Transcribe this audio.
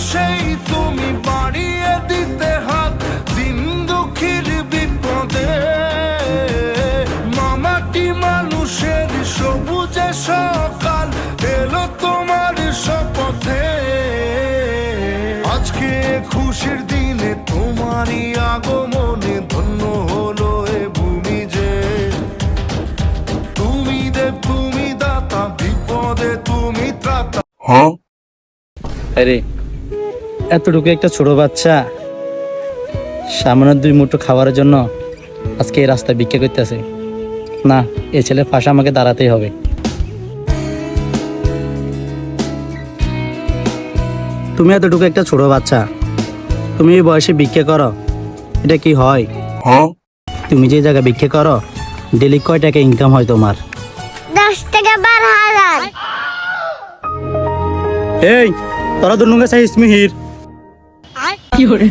সেই তুমি বাড়িয়ে দিতে হাত দিন দুঃখীর বিপদে। মামাটি মানুষের সবুজে সকাল এলো তোমার শপথে। আজকে খুশির দিনে তোমারই আগমনে ধন্য হলো এ ভূমি যে। তুমি দেব তুমি দাতা বিপদে তুমি ত্রাতা। আরে এতটুকু একটা ছোট বাচ্চা সামান্য 2 মুঠো খাবারের জন্য আজকে এই রাস্তায় ভিক্ষা করতেছে। না, এই ছেলের পাশে আমাকে দাঁড়াতেই হবে। তুমি এতটুকু একটা ছোট বাচ্চা, তুমি এই বয়সে ভিক্ষা করো, এটা কি হয়? তুমি যে জায়গায় ভিক্ষা করো ডেলি কয় টাকা ইনকাম হয় তোমার? 10 টাকা 12,000। এই তোরা দুনুকে চাইস মিহির কি করে?